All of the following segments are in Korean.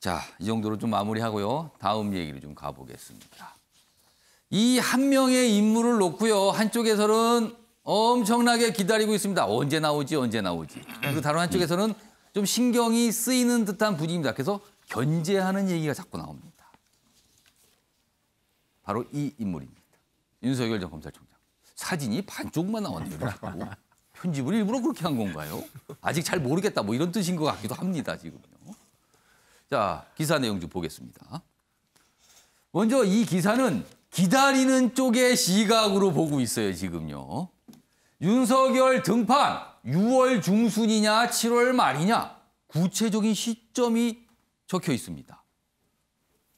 자, 이 정도로 좀 마무리하고요. 다음 얘기를 좀 가보겠습니다. 이 한 명의 인물을 놓고요. 한쪽에서는 엄청나게 기다리고 있습니다. 언제 나오지, 언제 나오지. 그리고 다른 한쪽에서는 좀 신경이 쓰이는 듯한 분위기입니다. 그래서 견제하는 얘기가 자꾸 나옵니다. 바로 이 인물입니다. 윤석열 전 검찰총장. 사진이 반쪽만 나왔네요. 편집을 일부러 그렇게 한 건가요? 아직 잘 모르겠다. 뭐 이런 뜻인 것 같기도 합니다. 지금요. 자, 기사 내용 좀 보겠습니다. 먼저 이 기사는 기다리는 쪽의 시각으로 보고 있어요. 지금요. 윤석열 등판 6월 중순이냐 7월 말이냐 구체적인 시점이 적혀 있습니다.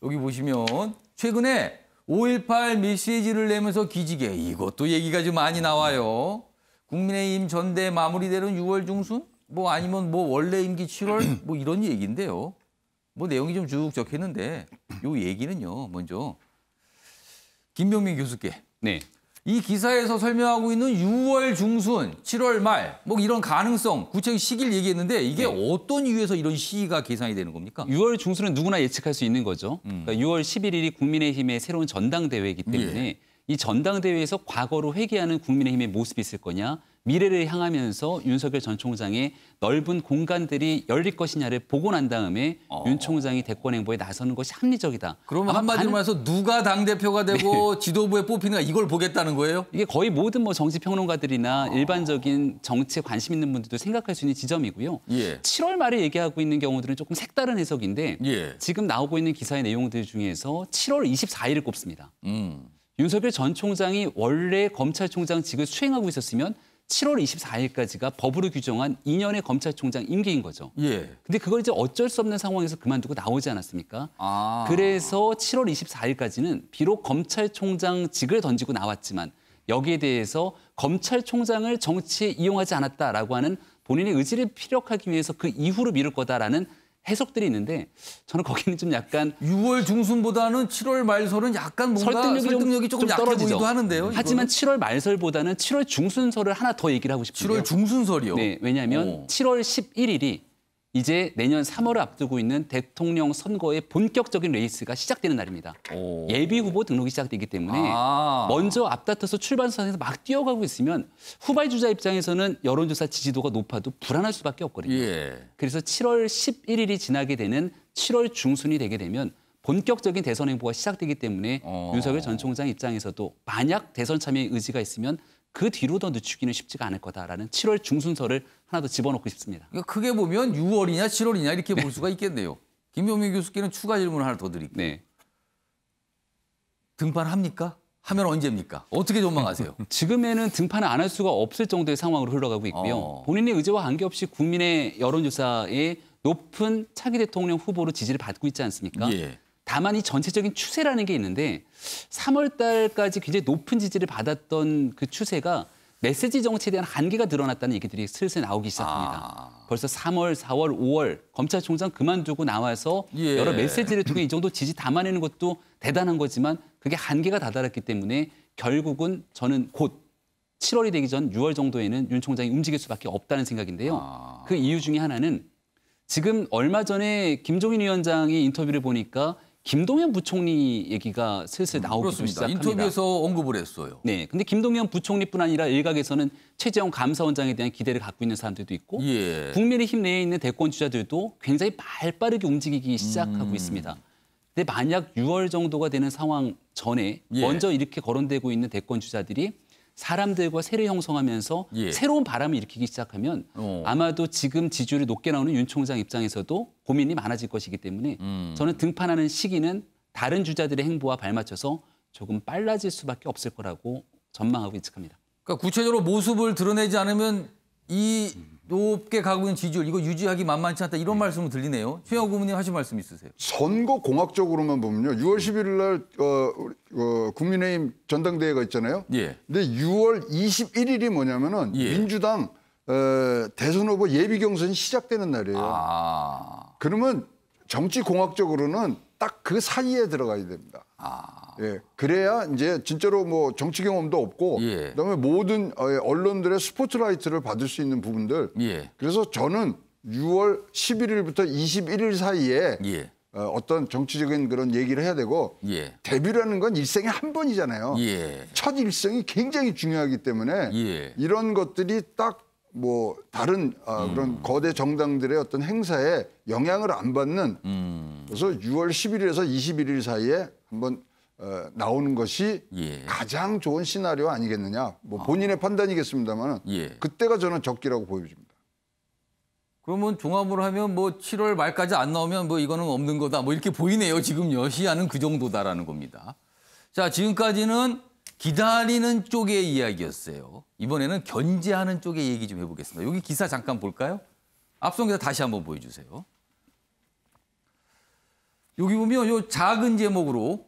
여기 보시면 최근에 5.18 메시지를 내면서 기지개 이것도 얘기가 좀 많이 나와요. 국민의힘 전대 마무리되는 6월 중순? 뭐 아니면 뭐 원래 임기 7월? 뭐 이런 얘기인데요. 뭐 내용이 좀 쭉 적혀 있는데 요 얘기는요. 먼저 김병민 교수께. 네. 이 기사에서 설명하고 있는 6월 중순, 7월 말, 뭐 이런 가능성, 구체적인 시기를 얘기했는데 이게 어떤 이유에서 이런 시기가 계산이 되는 겁니까? 6월 중순은 누구나 예측할 수 있는 거죠. 그러니까 6월 11일이 국민의힘의 새로운 전당대회이기 때문에 이 전당대회에서 과거로 회귀하는 국민의힘의 모습이 있을 거냐, 미래를 향하면서 윤석열 전 총장의 넓은 공간들이 열릴 것이냐를 보고 난 다음에 윤 총장이 대권 행보에 나서는 것이 합리적이다. 그러면 한마디로 말해서 누가 당대표가 되고 지도부에 뽑히는가 이걸 보겠다는 거예요? 이게 거의 모든 뭐 정치평론가들이나 일반적인 정치에 관심 있는 분들도 생각할 수 있는 지점이고요. 7월 말에 얘기하고 있는 경우들은 조금 색다른 해석인데 지금 나오고 있는 기사의 내용들 중에서 7월 24일을 꼽습니다. 윤석열 전 총장이 원래 검찰총장직을 수행하고 있었으면 7월 24일까지가 법으로 규정한 2년의 검찰총장 임기인 거죠. 근데 그걸 이제 어쩔 수 없는 상황에서 그만두고 나오지 않았습니까? 그래서 7월 24일까지는 비록 검찰총장직을 던지고 나왔지만 여기에 대해서 검찰총장을 정치에 이용하지 않았다라고 하는 본인의 의지를 피력하기 위해서 그 이후로 미룰 거다라는 해석들이 있는데 저는 거기는 좀 약간 6월 중순보다는 7월 말설은 약간 뭔가 설득력이 조금 약해 보이기도 하는데요. 하지만 7월 말설보다는 7월 중순설을 하나 더 얘기를 하고 싶은데요. 7월 중순설이요? 네, 왜냐하면 7월 11일이 이제 내년 3월을 앞두고 있는 대통령 선거의 본격적인 레이스가 시작되는 날입니다. 예비 후보 등록이 시작되기 때문에 먼저 앞다퉈서 출발선에서 막 뛰어가고 있으면 후발주자 입장에서는 여론조사 지지도가 높아도 불안할 수밖에 없거든요. 그래서 7월 11일이 지나게 되는 7월 중순이 되게 되면 본격적인 대선 행보가 시작되기 때문에 윤석열 전 총장 입장에서도 만약 대선 참여의 의지가 있으면 그 뒤로 더 늦추기는 쉽지가 않을 거다라는 7월 중순설을 하나 더 집어넣고 싶습니다. 그러니까 크게 보면 6월이냐 7월이냐 이렇게 볼 수가 있겠네요. 김병민 교수께는 추가 질문을 하나 더 드릴게요. 등판합니까? 하면 언제입니까? 어떻게 전망하세요? 지금에는 등판을 안 할 수가 없을 정도의 상황으로 흘러가고 있고요. 본인의 의지와 관계없이 국민의 여론조사에 높은 차기 대통령 후보로 지지를 받고 있지 않습니까? 다만 이 전체적인 추세라는 게 있는데 3월 달까지 굉장히 높은 지지를 받았던 그 추세가 메시지 정치에 대한 한계가 드러났다는 얘기들이 슬슬 나오기 시작합니다. 벌써 3월, 4월, 5월 검찰총장 그만두고 나와서 여러 메시지를 통해 이 정도 지지 담아내는 것도 대단한 거지만 그게 한계가 다다랐기 때문에 결국은 저는 곧 7월이 되기 전 6월 정도에는 윤 총장이 움직일 수밖에 없다는 생각인데요. 그 이유 중에 하나는 지금 얼마 전에 김종인 위원장의 인터뷰를 보니까 김동연 부총리 얘기가 슬슬 나오기 시작합니다. 인터뷰에서 언급을 했어요. 네, 근데 김동연 부총리뿐 아니라 일각에서는 최재형 감사원장에 대한 기대를 갖고 있는 사람들도 있고 국민의힘 내에 있는 대권 주자들도 굉장히 발빠르게 움직이기 시작하고 있습니다. 근데 만약 6월 정도가 되는 상황 전에 먼저 이렇게 거론되고 있는 대권 주자들이 사람들과 세를 형성하면서 새로운 바람을 일으키기 시작하면 아마도 지금 지지율이 높게 나오는 윤 총장 입장에서도 고민이 많아질 것이기 때문에 저는 등판하는 시기는 다른 주자들의 행보와 발맞춰서 조금 빨라질 수밖에 없을 거라고 전망하고 예측합니다. 그러니까 구체적으로 모습을 드러내지 않으면 이 높게 가고 있는 지지율 이거 유지하기 만만치 않다 이런 말씀을 들리네요. 최영호 고문님 하실 말씀 있으세요? 선거 공학적으로만 보면요. 6월 11일 날 국민의힘 전당대회가 있잖아요. 근데 6월 21일이 뭐냐면은 민주당 대선 후보 예비 경선이 시작되는 날이에요. 그러면 정치 공학적으로는 딱 그 사이에 들어가야 됩니다. 그래야 이제 진짜로 뭐 정치 경험도 없고 그다음에 모든 언론들의 스포트라이트를 받을 수 있는 부분들. 그래서 저는 6월 11일부터 21일 사이에 어떤 정치적인 그런 얘기를 해야 되고 데뷔라는 건 일생에 한 번이잖아요. 첫 일생이 굉장히 중요하기 때문에 이런 것들이 딱 뭐 다른 그런 거대 정당들의 어떤 행사에 영향을 안 받는 그래서 6월 11일에서 21일 사이에 한번 나오는 것이 가장 좋은 시나리오 아니겠느냐. 뭐 본인의 판단이겠습니다만 그때가 저는 적기라고 보여집니다. 그러면 종합으로 하면 뭐 7월 말까지 안 나오면 뭐 이거는 없는 거다. 뭐 이렇게 보이네요. 지금요. 시야는 그 정도다라는 겁니다. 자, 지금까지는 기다리는 쪽의 이야기였어요. 이번에는 견제하는 쪽의 얘기 좀 해보겠습니다. 여기 기사 잠깐 볼까요? 앞선 기사 다시 한번 보여주세요. 여기 보면 요 작은 제목으로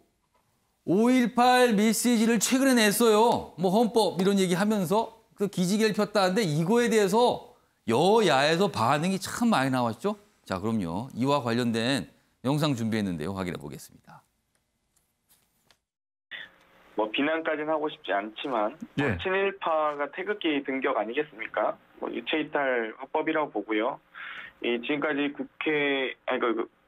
5.18 메시지를 최근에 냈어요. 뭐 헌법 이런 얘기하면서 그 기지개를 폈다는데 이거에 대해서 여야에서 반응이 참 많이 나왔죠. 자, 그럼요. 이와 관련된 영상 준비했는데요. 확인해 보겠습니다. 뭐 비난까지는 하고 싶지 않지만 친일파가 태극기 등격 아니겠습니까? 뭐 유체이탈 화법이라고 보고요. 이 지금까지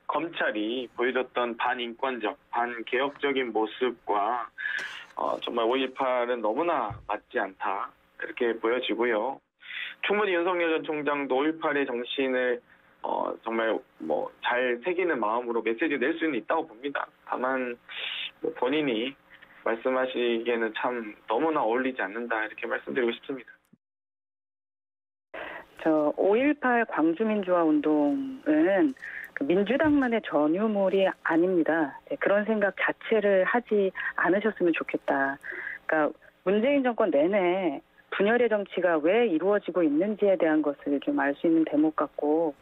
검찰이 보여줬던 반인권적, 반개혁적인 모습과 정말 5.18은 너무나 맞지 않다 이렇게 보여지고요. 충분히 윤석열 전 총장도 5.18의 정신을 정말 뭐 잘 새기는 마음으로 메시지를 낼 수는 있다고 봅니다. 다만 뭐 본인이 말씀하시기에는 참 너무나 어울리지 않는다 이렇게 말씀드리고 싶습니다. 5.18 광주민주화 운동은 민주당만의 전유물이 아닙니다. 그런 생각 자체를 하지 않으셨으면 좋겠다. 그러니까 문재인 정권 내내 분열의 정치가 왜 이루어지고 있는지에 대한 것을 좀 알 수 있는 대목 같고.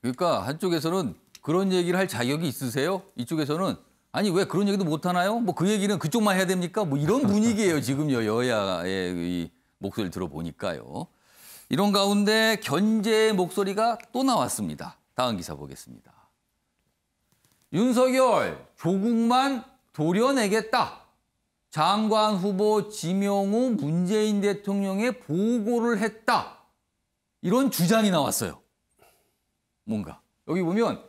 그러니까 한쪽에서는 그런 얘기를 할 자격이 있으세요? 이쪽에서는 아니 왜 그런 얘기도 못 하나요? 뭐 그 얘기는 그쪽만 해야 됩니까? 뭐 이런 분위기예요. 지금요. 여야의 이 목소리를 들어보니까요. 이런 가운데 견제의 목소리가 또 나왔습니다. 다음 기사 보겠습니다. 윤석열 조국만 도려내겠다. 장관 후보 지명 후 문재인 대통령에 보고를 했다. 이런 주장이 나왔어요. 뭔가. 여기 보면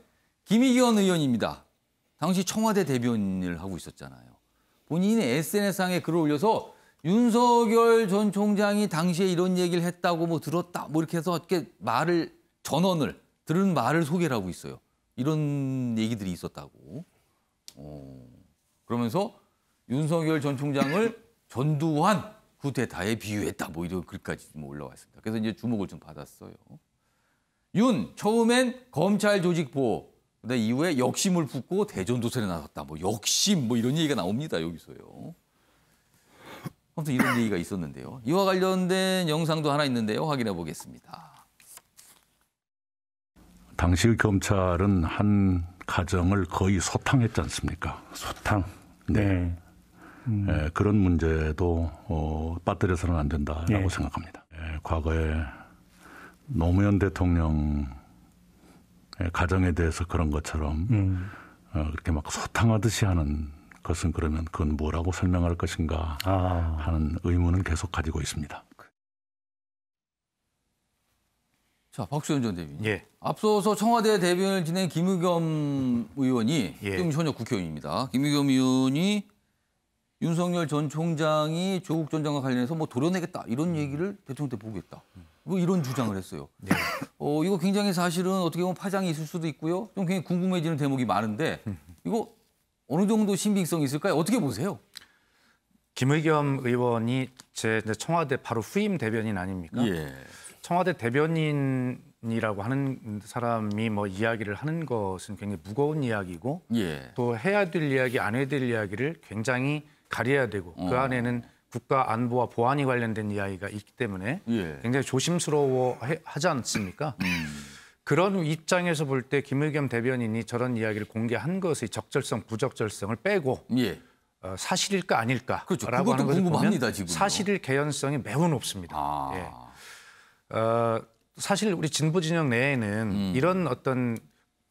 김의겸 의원입니다. 당시 청와대 대변인을 하고 있었잖아요. 본인이 SNS상에 글을 올려서 윤석열 전 총장이 당시에 이런 얘기를 했다고 뭐 들었다 뭐 이렇게 해서 이렇게 전언을 들은 말을 소개를 하고 있어요. 이런 얘기들이 있었다고. 그러면서 윤석열 전 총장을 전두환 쿠데타에 비유했다 뭐 이런 글까지 뭐 올라왔습니다. 그래서 이제 주목을 좀 받았어요. 처음엔 검찰 조직 보호. 근데 이후에 역심을 붓고 대전도선에 나섰다. 뭐 역심 뭐 이런 얘기가 나옵니다. 여기서요. 아무튼 이런 얘기가 있었는데요. 이와 관련된 영상도 하나 있는데요. 확인해 보겠습니다. 당시 검찰은 한 가정을 거의 소탕했지 않습니까? 소탕. 네. 그런 문제도 빠뜨려서는 안 된다라고 생각합니다. 과거에 노무현 대통령 가정에 대해서 그런 것처럼 그렇게 막 소탕하듯이 하는 것은 그러면 그건 뭐라고 설명할 것인가 하는 의문은 계속 가지고 있습니다. 자, 박수현 전 대변인. 앞서서 청와대 대변인을 지낸 김의겸 의원이 지금 현역 국회의원입니다. 김의겸 의원이 윤석열 전 총장이 조국 전 장관 관련해서 뭐 도려내겠다 이런 얘기를 대통령한테 보겠다. 뭐 이런 주장을 했어요. 이거 굉장히 사실은 어떻게 보면 파장이 있을 수도 있고요. 좀 굉장히 궁금해지는 대목이 많은데 이거 어느 정도 신빙성이 있을까요? 어떻게 보세요? 김의겸 의원이 제 청와대 바로 후임 대변인 아닙니까? 청와대 대변인이라고 하는 사람이 뭐 이야기를 하는 것은 굉장히 무거운 이야기고 또 해야 될 이야기, 안 해야 될 이야기를 굉장히 가려야 되고 그 안에는 국가 안보와 보안이 관련된 이야기가 있기 때문에 굉장히 조심스러워하지 않습니까? 그런 입장에서 볼 때 김의겸 대변인이 저런 이야기를 공개한 것의 적절성, 부적절성을 빼고 사실일까 아닐까라고 그렇죠. 하는 것을 궁금합니다, 보면 지금. 사실일 개연성이 매우 높습니다. 사실 우리 진보 진영 내에는 이런 어떤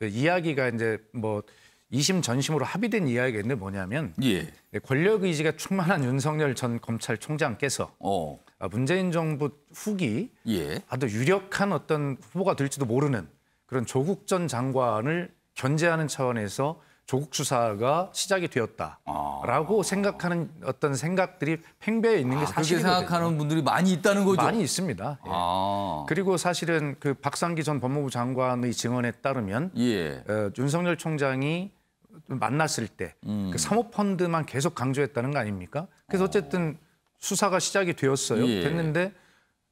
이야기가 이제 뭐 이심 전심으로 합의된 이야기가 있는데 뭐냐면 권력 의지가 충만한 윤석열 전 검찰총장께서 문재인 정부 후기 아주 유력한 어떤 후보가 될지도 모르는 그런 조국 전 장관을 견제하는 차원에서 조국 수사가 시작이 되었다라고 생각하는 어떤 생각들이 팽배해 있는 게 사실이거든요. 그렇게 생각하는 분들이 많이 있다는 거죠? 많이 있습니다. 예. 그리고 사실은 그 박상기 전 법무부 장관의 증언에 따르면 윤석열 총장이 만났을 때 그 사모펀드만 계속 강조했다는 거 아닙니까? 그래서 어쨌든 수사가 시작이 되었어요. 됐는데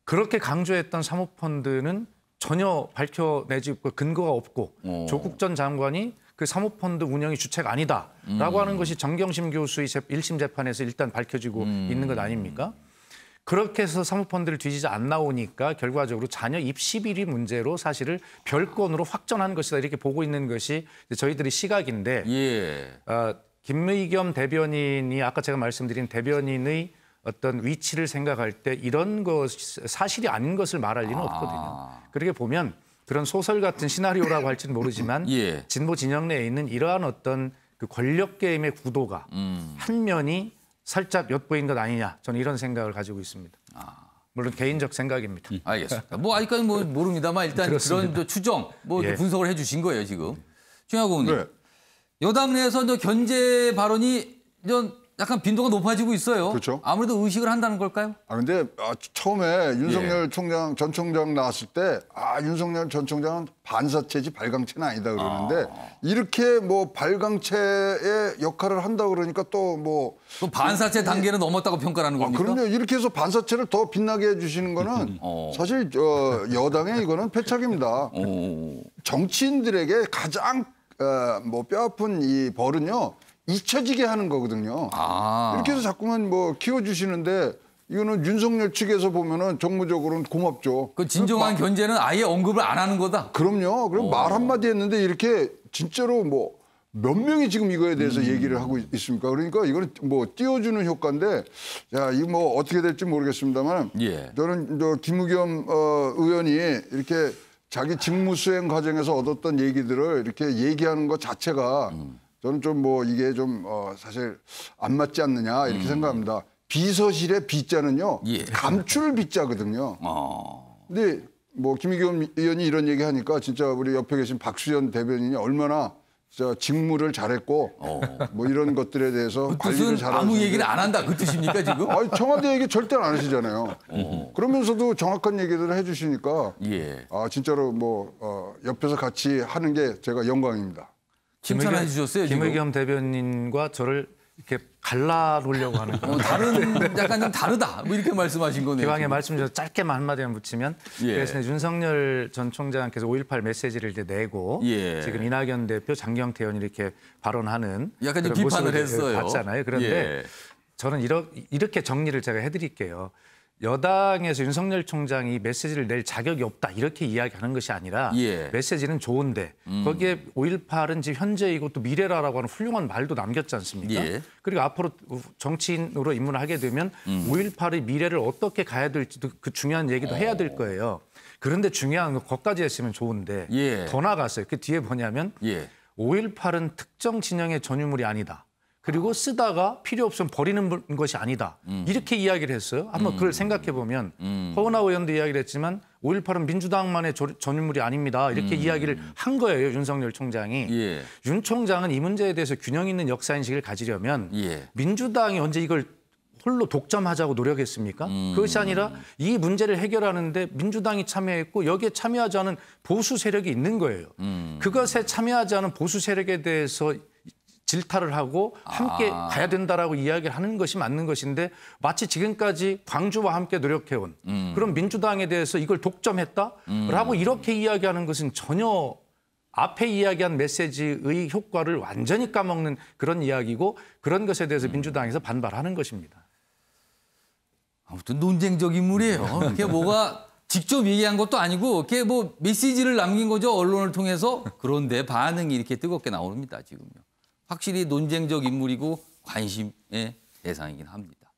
그렇게 강조했던 사모펀드는 전혀 밝혀내지 근거가 없고 조국 전 장관이 그 사모펀드 운영이 주체가 아니다라고 하는 것이 정경심 교수의 1심 재판에서 일단 밝혀지고 있는 것 아닙니까? 그렇게 해서 사모펀드를 뒤지지 안 나오니까 결과적으로 자녀 입시 비리 문제로 사실을 별건으로 확전한 것이다 이렇게 보고 있는 것이 저희들의 시각인데 김의겸 대변인이 아까 제가 말씀드린 대변인의 어떤 위치를 생각할 때 이런 것 사실이 아닌 것을 말할 리는 없거든요. 그렇게 보면 그런 소설 같은 시나리오라고 할지는 모르지만 진보 진영 내에 있는 이러한 어떤 그 권력 게임의 구도가 한 면이 살짝 엿보인 것 아니냐 저는 이런 생각을 가지고 있습니다. 물론 개인적 생각입니다. 알겠습니다. 뭐 아직까지 뭐 모릅니다만 일단 그렇습니다. 그런 추정 뭐 분석을 해주신 거예요 지금. 최영학 의원님. 여당 내에서 견제 발언이 약간 빈도가 높아지고 있어요. 그렇죠. 아무래도 의식을 한다는 걸까요? 근데 처음에 윤석열 전 총장 나왔을 때 윤석열 전 총장은 반사체지 발광체는 아니다 그러는데 이렇게 뭐 발광체의 역할을 한다 그러니까 또 반사체 단계는 넘었다고 평가하는 겁니까? 그럼요. 이렇게 해서 반사체를 더 빛나게 해주시는 거는 사실 여당의 이거는 패착입니다. 정치인들에게 가장 뼈아픈 이 벌은요. 잊혀지게 하는 거거든요. 이렇게 해서 자꾸만 키워주시는데 이거는 윤석열 측에서 보면은 정무적으로는 고맙죠. 그 진정한 견제는 아예 언급을 안 하는 거다. 그럼요. 그럼 말 한마디 했는데 이렇게 진짜로 몇 명이 지금 이거에 대해서 얘기를 하고 있습니까? 그러니까 이거는 띄워주는 효과인데 이거 어떻게 될지 모르겠습니다만 저는 김의겸 의원이 이렇게 자기 직무 수행 과정에서 얻었던 얘기들을 이렇게 얘기하는 것 자체가 저는 좀 이게 좀 사실 안 맞지 않느냐 이렇게 생각합니다. 비서실의 비자는요 감출 비자거든요. 근데 김의겸 의원이 이런 얘기 하니까 진짜 우리 옆에 계신 박수현 대변인이 얼마나 직무를 잘했고 이런 것들에 대해서 관리를 잘하고 아무 얘기를 안 한다 그 뜻입니까 지금? 청와대 얘기 절대 안 하시잖아요. 그러면서도 정확한 얘기들을 해주시니까 진짜로 옆에서 같이 하는 게 제가 영광입니다. 칭찬해 주셨어요. 김의겸 대변인과 저를 이렇게 갈라놓으려고 하는 약간 좀 다르다. 이렇게 말씀하신 거네요. 기왕에 말씀 좀 짧게만 한마디만 붙이면 그래서 윤석열 전 총장께서 5.18 메시지를 이제 내고 지금 이낙연 대표, 장경태 의원이 이렇게 발언하는 약간 좀 비판을 했어요. 봤잖아요. 그런데 저는 이렇게 정리를 제가 해드릴게요. 여당에서 윤석열 총장이 메시지를 낼 자격이 없다 이렇게 이야기하는 것이 아니라 메시지는 좋은데 거기에 5.18은 지금 현재이고 또 미래라라고 하는 훌륭한 말도 남겼지 않습니까? 그리고 앞으로 정치인으로 입문을 하게 되면 5.18의 미래를 어떻게 가야 될지도 그 중요한 얘기도 해야 될 거예요. 그런데 중요한 건 거기까지 했으면 좋은데 더 나갔어요. 그 뒤에 뭐냐면 5.18은 특정 진영의 전유물이 아니다. 그리고 쓰다가 필요 없으면 버리는 것이 아니다. 이렇게 이야기를 했어요. 한번 그걸 생각해 보면 허은하 의원도 이야기를 했지만 5.18은 민주당만의 전유물이 아닙니다. 이렇게 이야기를 한 거예요. 윤석열 총장이. 윤 총장은 이 문제에 대해서 균형 있는 역사인식을 가지려면 민주당이 언제 이걸 홀로 독점하자고 노력했습니까? 그것이 아니라 이 문제를 해결하는데 민주당이 참여했고 여기에 참여하지 않은 보수 세력이 있는 거예요. 그것에 참여하지 않은 보수 세력에 대해서 질타를 하고 함께 가야 된다라고 이야기를 하는 것이 맞는 것인데 마치 지금까지 광주와 함께 노력해온 그런 민주당에 대해서 이걸 독점했다라고 이렇게 이야기하는 것은 전혀 앞에 이야기한 메시지의 효과를 완전히 까먹는 그런 이야기고 그런 것에 대해서 민주당에서 반발하는 것입니다. 아무튼 논쟁적 인물이에요. 그게 뭐가 직접 얘기한 것도 아니고 그게 메시지를 남긴 거죠. 언론을 통해서. 그런데 반응이 이렇게 뜨겁게 나옵니다. 지금요. 확실히 논쟁적 인물이고 관심의 대상이긴 합니다.